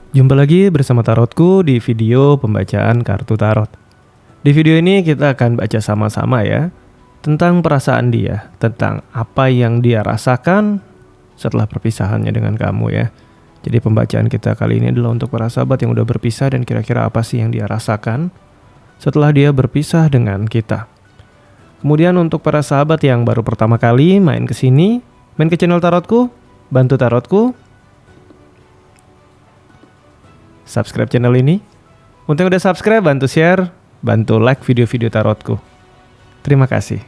Jumpa lagi bersama Tarotku di video pembacaan kartu tarot. Di video ini kita akan baca sama-sama ya, tentang perasaan dia, tentang apa yang dia rasakan setelah perpisahannya dengan kamu ya. Jadi pembacaan kita kali ini adalah untuk para sahabat yang udah berpisah dan kira-kira apa sih yang dia rasakan setelah dia berpisah dengan kita. Kemudian untuk para sahabat yang baru pertama kali main ke sini, main ke channel Tarotku, bantu Tarotku subscribe channel ini. Untuk yang udah subscribe, bantu share, bantu like video-video tarotku. Terima kasih.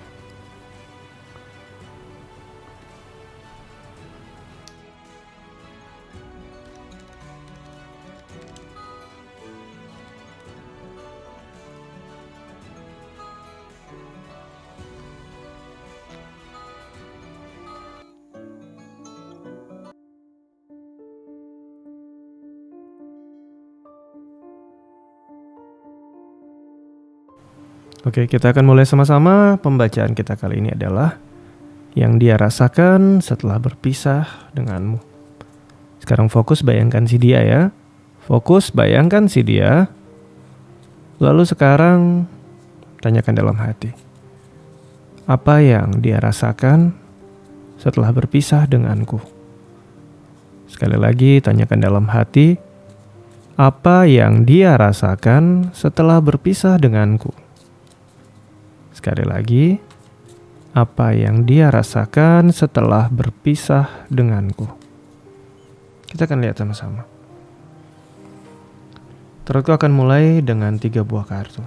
Oke, kita akan mulai sama-sama. Pembacaan kita kali ini adalah yang dia rasakan setelah berpisah denganmu. Sekarang fokus bayangkan si dia ya. Fokus bayangkan si dia. Lalu sekarang tanyakan dalam hati. Apa yang dia rasakan setelah berpisah denganku? Sekali lagi tanyakan dalam hati. Apa yang dia rasakan setelah berpisah denganku? Sekali lagi, apa yang dia rasakan setelah berpisah denganku? Kita akan lihat sama-sama. Tarotku akan mulai dengan 3 buah kartu.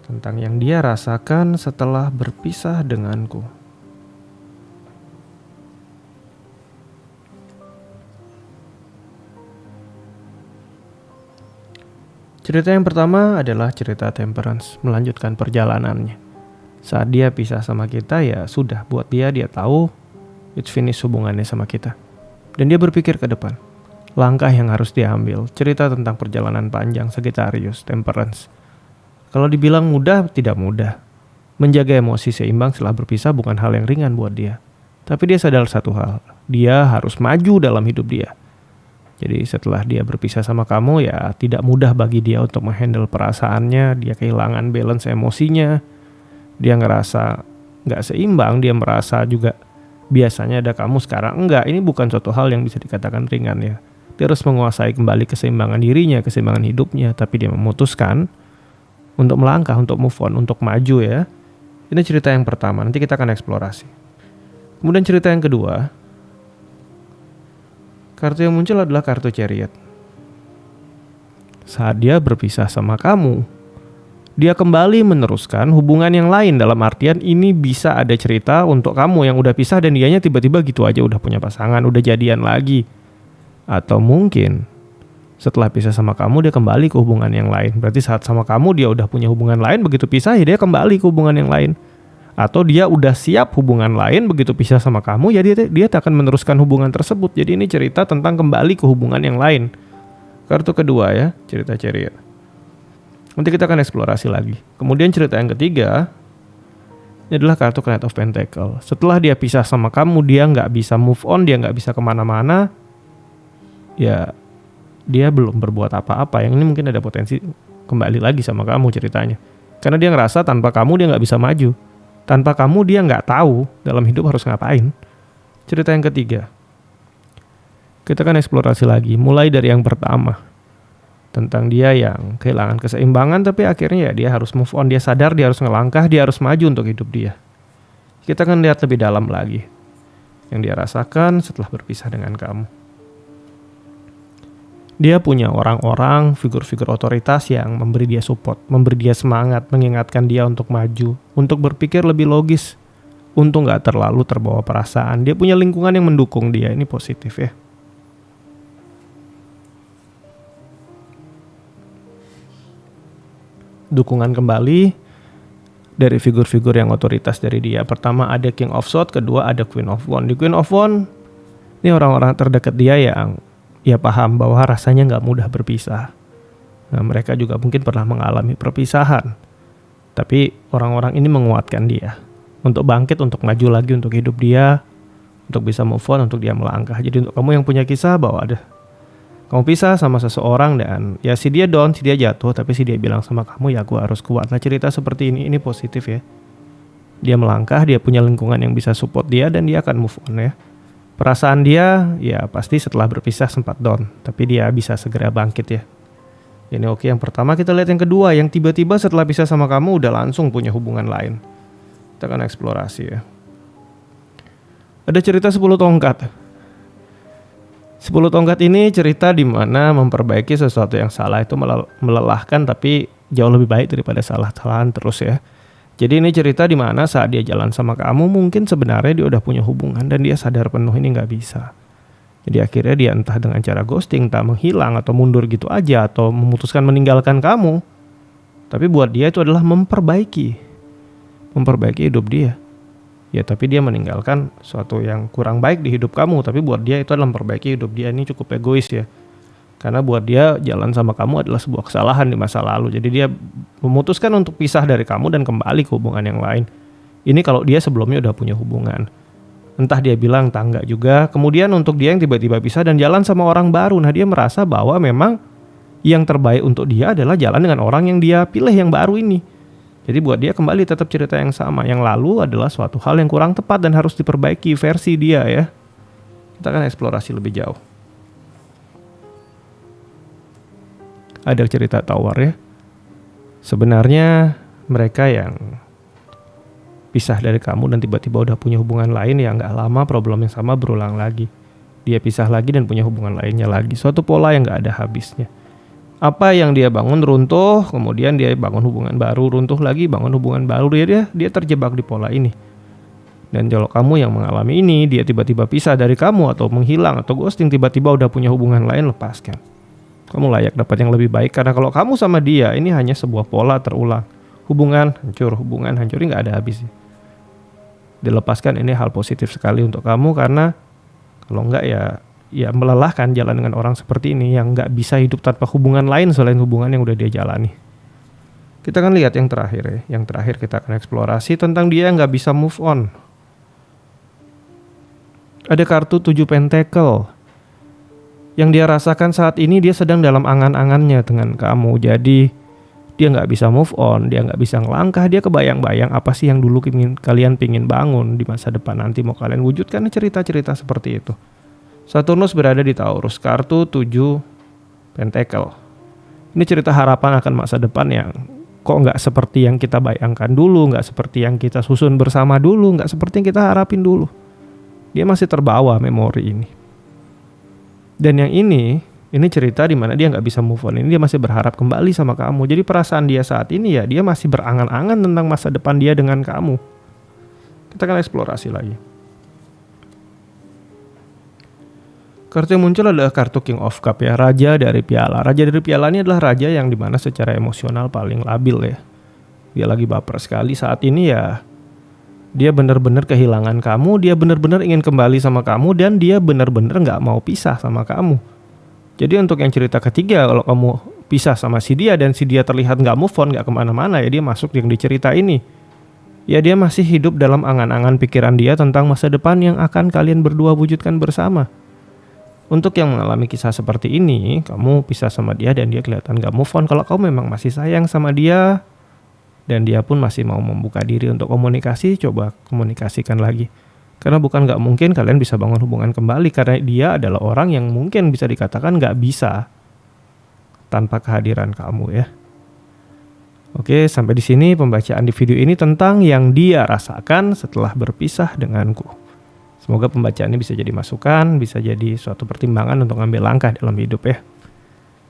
Tentang yang dia rasakan setelah berpisah denganku. Cerita yang pertama adalah cerita Temperance, melanjutkan perjalanannya. Saat dia pisah sama kita ya sudah, buat dia tahu it's finish hubungannya sama kita. Dan dia berpikir ke depan, langkah yang harus diambil, cerita tentang perjalanan panjang Sagittarius, Temperance. Kalau dibilang mudah, tidak mudah. Menjaga emosi seimbang setelah berpisah bukan hal yang ringan buat dia. Tapi dia sadar satu hal, dia harus maju dalam hidup dia. Jadi setelah dia berpisah sama kamu ya tidak mudah bagi dia untuk menghandle perasaannya. Dia kehilangan balance emosinya. Dia ngerasa gak seimbang. Dia merasa juga biasanya ada kamu, sekarang enggak. Ini bukan suatu hal yang bisa dikatakan ringan ya. Dia harus menguasai kembali keseimbangan dirinya, keseimbangan hidupnya. Tapi dia memutuskan untuk melangkah, untuk move on, untuk maju ya. Ini cerita yang pertama, nanti kita akan eksplorasi. Kemudian cerita yang kedua, kartu yang muncul adalah kartu Chariot. Saat dia berpisah sama kamu, dia kembali meneruskan hubungan yang lain. Dalam artian ini bisa ada cerita untuk kamu yang udah pisah dan dianya tiba-tiba gitu aja udah punya pasangan, udah jadian lagi. Atau mungkin setelah pisah sama kamu dia kembali ke hubungan yang lain. Berarti saat sama kamu dia udah punya hubungan lain, begitu pisah ya dia kembali ke hubungan yang lain. Atau dia udah siap hubungan lain, begitu pisah sama kamu ya dia akan meneruskan hubungan tersebut. Jadi ini cerita tentang kembali ke hubungan yang lain. Kartu kedua ya, cerita Chariot. Nanti kita akan eksplorasi lagi. Kemudian cerita yang ketiga, ini adalah kartu Knight of Pentacle. Setelah dia pisah sama kamu, dia gak bisa move on, dia gak bisa kemana-mana. Ya dia belum berbuat apa-apa. Yang ini mungkin ada potensi kembali lagi sama kamu ceritanya. Karena dia ngerasa tanpa kamu dia gak bisa maju. Tanpa kamu dia nggak tahu dalam hidup harus ngapain. Cerita yang ketiga, kita akan eksplorasi lagi. Mulai dari yang pertama, tentang dia yang kehilangan keseimbangan, tapi akhirnya ya dia harus move on. Dia sadar dia harus ngelangkah, dia harus maju untuk hidup dia. Kita akan lihat lebih dalam lagi yang dia rasakan setelah berpisah dengan kamu. Dia punya orang-orang, figur-figur otoritas yang memberi dia support, memberi dia semangat, mengingatkan dia untuk maju, untuk berpikir lebih logis, untuk gak terlalu terbawa perasaan. Dia punya lingkungan yang mendukung dia, ini positif ya. Dukungan kembali dari figur-figur yang otoritas dari dia. Pertama ada King of Swords, kedua ada Queen of Wands. Di Queen of Wands, ini orang-orang terdekat dia yang ya paham bahwa rasanya gak mudah berpisah. Nah, mereka juga mungkin pernah mengalami perpisahan. Tapi orang-orang ini menguatkan dia untuk bangkit, untuk maju lagi, untuk hidup dia, untuk bisa move on, untuk dia melangkah. Jadi untuk kamu yang punya kisah bahwa ada Kamu pisah sama seseorang dan ya si dia down, si dia jatuh, tapi si dia bilang sama kamu, ya gue harus kuat. Nah cerita seperti ini positif ya. Dia melangkah, dia punya lingkungan yang bisa support dia dan dia akan move on ya. Perasaan dia ya pasti setelah berpisah sempat down, tapi dia bisa segera bangkit ya. Ini oke, yang pertama. Kita lihat yang kedua, yang tiba-tiba setelah pisah sama kamu udah langsung punya hubungan lain. Kita akan eksplorasi ya. Ada cerita 10 tongkat. 10 tongkat ini cerita di mana memperbaiki sesuatu yang salah itu melelahkan, tapi jauh lebih baik daripada salah-salahan terus ya. Jadi ini cerita di mana saat dia jalan sama kamu mungkin sebenarnya dia udah punya hubungan dan dia sadar penuh ini nggak bisa. Jadi akhirnya dia entah dengan cara ghosting, entah menghilang atau mundur gitu aja atau memutuskan meninggalkan kamu. Tapi buat dia itu adalah memperbaiki hidup dia. Ya tapi dia meninggalkan sesuatu yang kurang baik di hidup kamu, tapi buat dia itu adalah memperbaiki hidup dia. Ini cukup egois ya. Karena buat dia jalan sama kamu adalah sebuah kesalahan di masa lalu. Jadi dia memutuskan untuk pisah dari kamu dan kembali ke hubungan yang lain. Ini kalau dia sebelumnya udah punya hubungan. Entah dia bilang, entah enggak juga. Kemudian untuk dia yang tiba-tiba pisah dan jalan sama orang baru. Nah dia merasa bahwa memang yang terbaik untuk dia adalah jalan dengan orang yang dia pilih yang baru ini. Jadi buat dia kembali tetap cerita yang sama. Yang lalu adalah suatu hal yang kurang tepat dan harus diperbaiki versi dia ya. Kita akan eksplorasi lebih jauh. Ada cerita Tower ya. Sebenarnya mereka yang pisah dari kamu dan tiba-tiba udah punya hubungan lain, ya nggak lama problem yang sama berulang lagi. Dia pisah lagi dan punya hubungan lainnya lagi. Suatu pola yang nggak ada habisnya. Apa yang dia bangun runtuh, kemudian dia bangun hubungan baru, runtuh lagi, bangun hubungan baru. Dia terjebak di pola ini. Dan kalau kamu yang mengalami ini, dia tiba-tiba pisah dari kamu atau menghilang atau ghosting, tiba-tiba udah punya hubungan lain, lepaskan. Kamu layak dapat yang lebih baik, karena kalau kamu sama dia, ini hanya sebuah pola terulang. Hubungan hancur, ini nggak ada habisnya. Dilepaskan, ini hal positif sekali untuk kamu, karena kalau enggak ya melelahkan jalan dengan orang seperti ini yang nggak bisa hidup tanpa hubungan lain selain hubungan yang udah dia jalani. Kita akan lihat yang terakhir ya. Yang terakhir kita akan eksplorasi tentang dia nggak bisa move on. Ada kartu 7 pentacle. Yang dia rasakan saat ini, dia sedang dalam angan-angannya dengan kamu. Jadi dia nggak bisa move on, dia nggak bisa ngelangkah, dia kebayang-bayang apa sih yang dulu kalian pingin bangun di masa depan nanti mau kalian wujudkan, cerita-cerita seperti itu. Saturnus berada di Taurus, kartu 7 pentacle. Ini cerita harapan akan masa depan yang kok nggak seperti yang kita bayangkan dulu, nggak seperti yang kita susun bersama dulu, nggak seperti yang kita harapin dulu. Dia masih terbawa memori ini. Dan yang ini cerita di mana dia nggak bisa move on. Ini dia masih berharap kembali sama kamu. Jadi perasaan dia saat ini ya, dia masih berangan-angan tentang masa depan dia dengan kamu. Kita akan eksplorasi lagi. Kartu yang muncul adalah kartu King of Cup ya, Raja dari Piala. Raja dari Piala ini adalah raja yang dimana secara emosional paling labil ya. Dia lagi baper sekali saat ini ya. Dia benar-benar kehilangan kamu, dia benar-benar ingin kembali sama kamu, dan dia benar-benar gak mau pisah sama kamu. Jadi untuk yang cerita ketiga, kalau kamu pisah sama si dia dan si dia terlihat gak move on, gak kemana-mana ya, dia masuk yang dicerita ini. Ya dia masih hidup dalam angan-angan pikiran dia tentang masa depan yang akan kalian berdua wujudkan bersama. Untuk yang mengalami kisah seperti ini, kamu pisah sama dia dan dia kelihatan gak move on. Kalau kamu memang masih sayang sama dia dan dia pun masih mau membuka diri untuk komunikasi, coba komunikasikan lagi. Karena bukan gak mungkin kalian bisa bangun hubungan kembali, karena dia adalah orang yang mungkin bisa dikatakan gak bisa tanpa kehadiran kamu ya. Oke, sampai di sini pembacaan di video ini tentang yang dia rasakan setelah berpisah denganku. Semoga pembacaan ini bisa jadi masukan, bisa jadi suatu pertimbangan untuk ngambil langkah dalam hidup ya.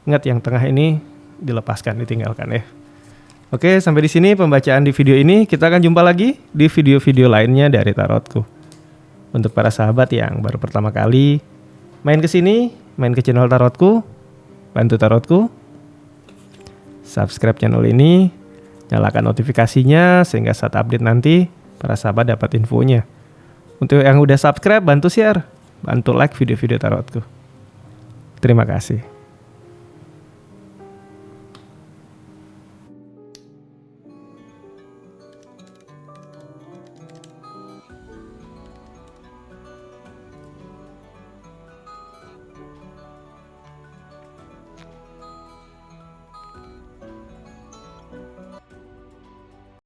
Ingat yang tengah ini dilepaskan, ditinggalkan ya. Oke, sampai di sini pembacaan di video ini. Kita akan jumpa lagi di video-video lainnya dari Tarotku. Untuk para sahabat yang baru pertama kali main ke sini, main ke channel Tarotku, bantu Tarotku, subscribe channel ini, nyalakan notifikasinya sehingga saat update nanti para sahabat dapat infonya. Untuk yang udah subscribe, bantu share, bantu like video-video Tarotku. Terima kasih.